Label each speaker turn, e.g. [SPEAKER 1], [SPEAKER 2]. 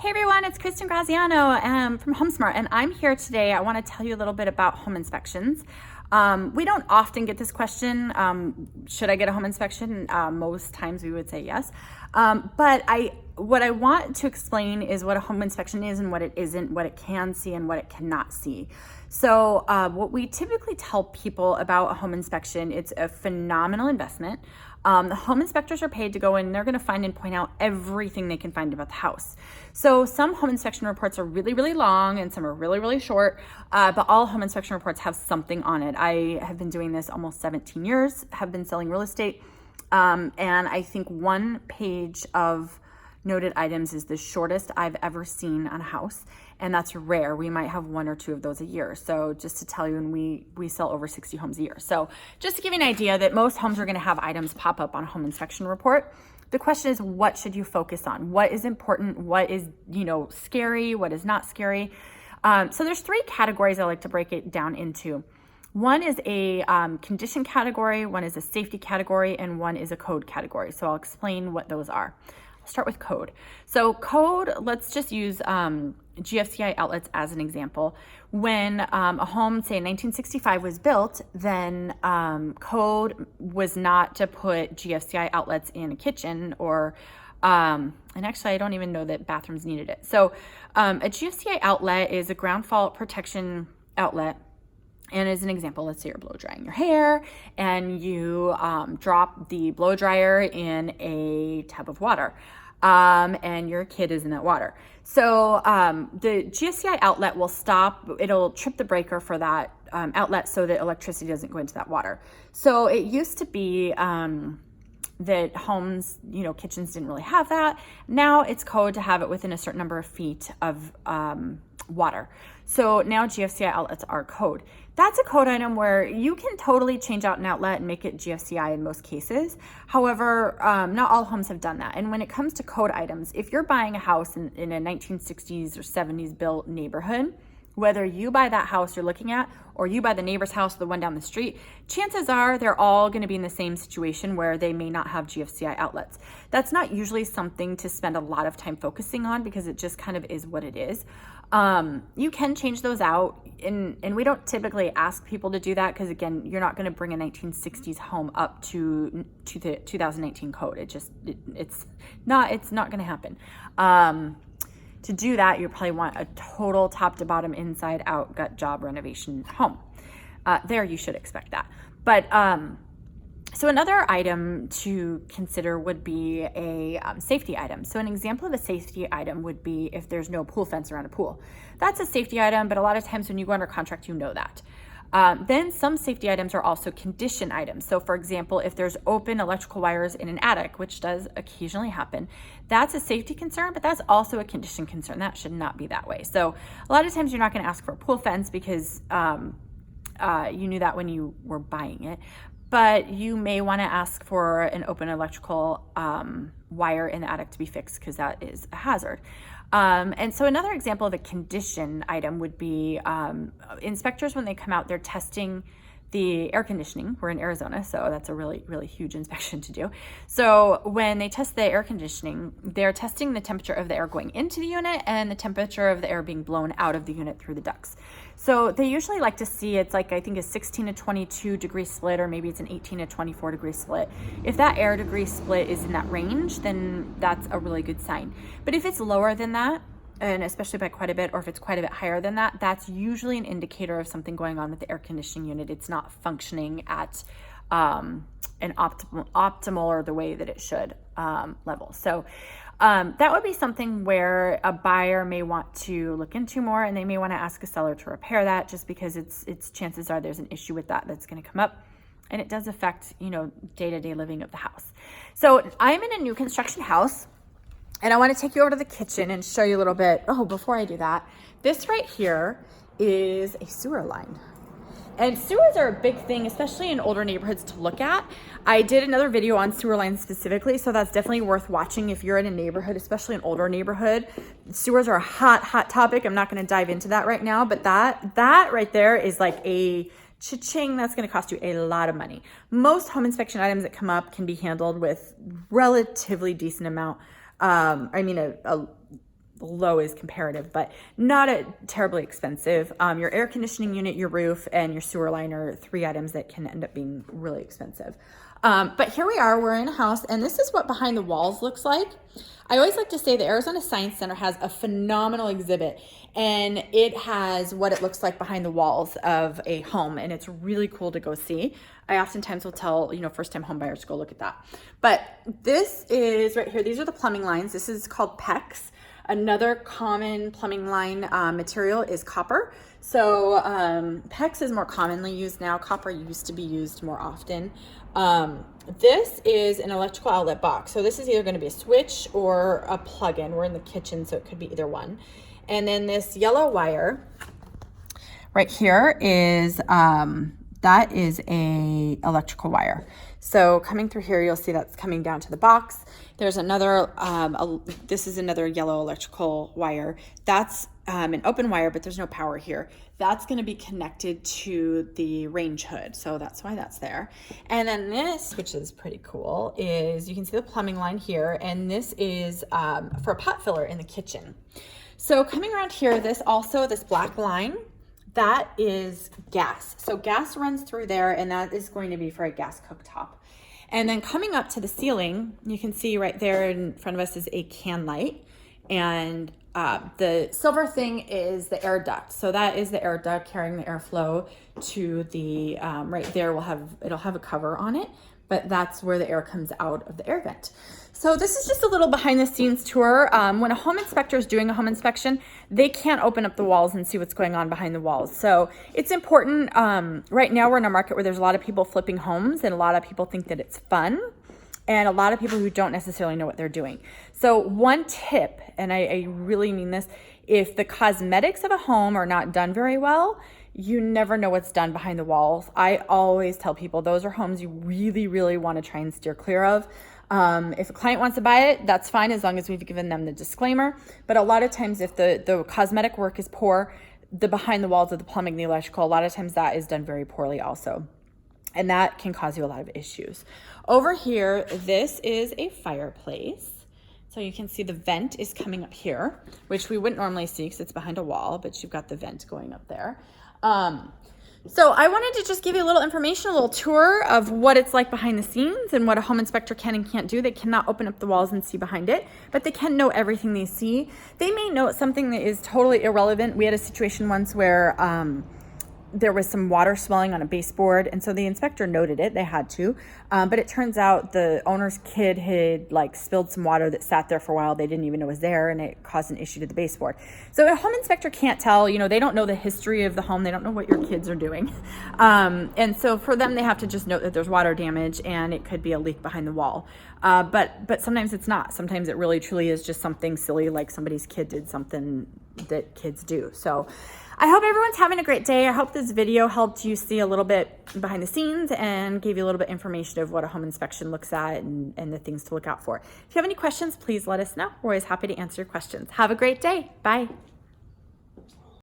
[SPEAKER 1] Hey everyone, it's Kristen Graziano from HomeSmart, and I'm here today. I want to tell you a little bit about home inspections. We don't often get this question, should I get a home inspection? Most times we would say yes. But what I want to explain is what a home inspection is and what it isn't, what it can see and what it cannot see. So what we typically tell people about a home inspection, it's a phenomenal investment. The home inspectors are paid to go in, they're going to find and point out everything they can find about the house. So some home inspection reports are really, really long and some are really, really short, but all home inspection reports have something on it. I have been doing this almost 17 years, have been selling real estate, and I think one page of noted items is the shortest I've ever seen on a house, and that's rare. We might have one or two of those a year. So just to tell you, and we sell over 60 homes a year. So just to give you an idea that most homes are going to have items pop up on a home inspection report. The question is, what should you focus on? What is important? What is, scary? What is not scary? So there's three categories I like to break it down into. One is a condition category, one is a safety category, and one is a code category. So I'll explain what those are. I'll start with code. So code, let's just use GFCI outlets as an example. When a home, say in 1965 was built, then code was not to put GFCI outlets in a kitchen or, and actually I don't even know that bathrooms needed it. So a GFCI outlet is a ground fault protection outlet. And as an example, let's say you're blow drying your hair and you drop the blow dryer in a tub of water and your kid is in that water. So the GFCI outlet will stop, it'll trip the breaker for that outlet so that electricity doesn't go into that water. So it used to be that homes, kitchens didn't really have that. Now it's code to have it within a certain number of feet of water. So now GFCI outlets are code. That's a code item where you can totally change out an outlet and make it GFCI in most cases. However, not all homes have done that. And when it comes to code items, if you're buying a house in a 1960s or 70s built neighborhood, whether you buy that house you're looking at or you buy the neighbor's house, the one down the street, chances are they're all going to be in the same situation where they may not have GFCI outlets. That's not usually something to spend a lot of time focusing on because it just kind of is what it is. You can change those out, and we don't typically ask people to do that because, again, you're not going to bring a 1960s home up to the 2019 code. It's not going to happen. To do that, you probably want a total top to bottom, inside out, gut job renovation home. There you should expect that. But so another item to consider would be a safety item. So an example of a safety item would be if there's no pool fence around a pool. That's a safety item, but a lot of times when you go under contract, you know that. Then some safety items are also condition items. So for example, if there's open electrical wires in an attic, which does occasionally happen, that's a safety concern, but that's also a condition concern. That should not be that way. So a lot of times you're not going to ask for a pool fence because you knew that when you were buying it, but you may want to ask for an open electrical wire in the attic to be fixed because that is a hazard. And so another example of a condition item would be inspectors, when they come out, they're testing the air conditioning. We're in Arizona, so that's a really, really huge inspection to do. So when they test the air conditioning, they're testing the temperature of the air going into the unit and the temperature of the air being blown out of the unit through the ducts. So they usually like to see, it's like, I think a 16 to 22 degree split, or maybe it's an 18 to 24 degree split. If that air degree split is in that range, then that's a really good sign. But if it's lower than that, and especially by quite a bit, or if it's quite a bit higher than that, that's usually an indicator of something going on with the air conditioning unit. It's not functioning at an optimal or the way that it should level. So that would be something where a buyer may want to look into more, and they may want to ask a seller to repair that, just because it's chances are there's an issue with that's going to come up. And it does affect, day-to-day living of the house. So I'm in a new construction house, and I want to take you over to the kitchen and show you a little bit. Oh, before I do that, this right here is a sewer line. And sewers are a big thing, especially in older neighborhoods, to look at. I did another video on sewer lines specifically, so that's definitely worth watching if you're in a neighborhood, especially an older neighborhood. Sewers are a hot topic. I'm not going to dive into that right now, but that right there is like a cha-ching, that's going to cost you a lot of money. Most home inspection items that come up can be handled with relatively decent amount. A low is comparative, but not terribly expensive. Your air conditioning unit, your roof, and your sewer line are 3 items that can end up being really expensive. But here we are, we're in a house, and this is what behind the walls looks like. I always like to say the Arizona Science Center has a phenomenal exhibit, and it has what it looks like behind the walls of a home, and it's really cool to go see. I oftentimes will tell, first-time home buyers to go look at that. But this is right here. These are the plumbing lines. This is called PEX. Another common plumbing line material is copper. So PEX is more commonly used now. Copper used to be used more often. This is an electrical outlet box. So this is either going to be a switch or a plug-in. We're in the kitchen, so it could be either one. And then this yellow wire right here is, that is a electrical wire. So coming through here, you'll see that's coming down to the box. There's another, this is another yellow electrical wire. That's an open wire, but there's no power here. That's going to be connected to the range hood. So that's why that's there. And then this, which is pretty cool, is you can see the plumbing line here. And this is for a pot filler in the kitchen. So coming around here, this black line, that is gas. So gas runs through there, and that is going to be for a gas cooktop. And then coming up to the ceiling, you can see right there in front of us is a can light. And the silver thing is the air duct. So that is the air duct carrying the airflow to the, right there it'll have a cover on it, but that's where the air comes out of the air vent. So this is just a little behind the scenes tour. When a home inspector is doing a home inspection, they can't open up the walls and see what's going on behind the walls. So it's important. Right now we're in a market where there's a lot of people flipping homes, and a lot of people think that it's fun, and a lot of people who don't necessarily know what they're doing. So one tip, and I really mean this, if the cosmetics of a home are not done very well, you never know what's done behind the walls. I always tell people those are homes you really, really want to try and steer clear of. If a client wants to buy it, that's fine as long as we've given them the disclaimer. But a lot of times if the cosmetic work is poor, the behind the walls of the plumbing, the electrical, a lot of times that is done very poorly also. And that can cause you a lot of issues. Over here, this is a fireplace. So you can see the vent is coming up here, which we wouldn't normally see because it's behind a wall, but you've got the vent going up there. So I wanted to just give you a little information, a little tour of what it's like behind the scenes and what a home inspector can and can't do. They cannot open up the walls and see behind it, but they can know everything they see. They may note something that is totally irrelevant. We had a situation once where there was some water swelling on a baseboard, and so the inspector noted it. They had to, but it turns out the owner's kid had spilled some water that sat there for a while. They didn't even know was there, and it caused an issue to the baseboard. So a home inspector can't tell. They don't know the history of the home. They don't know what your kids are doing, and so for them, they have to just note that there's water damage and it could be a leak behind the wall. But sometimes it's not. Sometimes it really truly is just something silly, like somebody's kid did something that kids do. So I hope everyone's having a great day. I hope this video helped you see a little bit behind the scenes and gave you a little bit information of what a home inspection looks at and the things to look out for. If you have any questions, please let us know. We're always happy to answer your questions. Have a great day. Bye.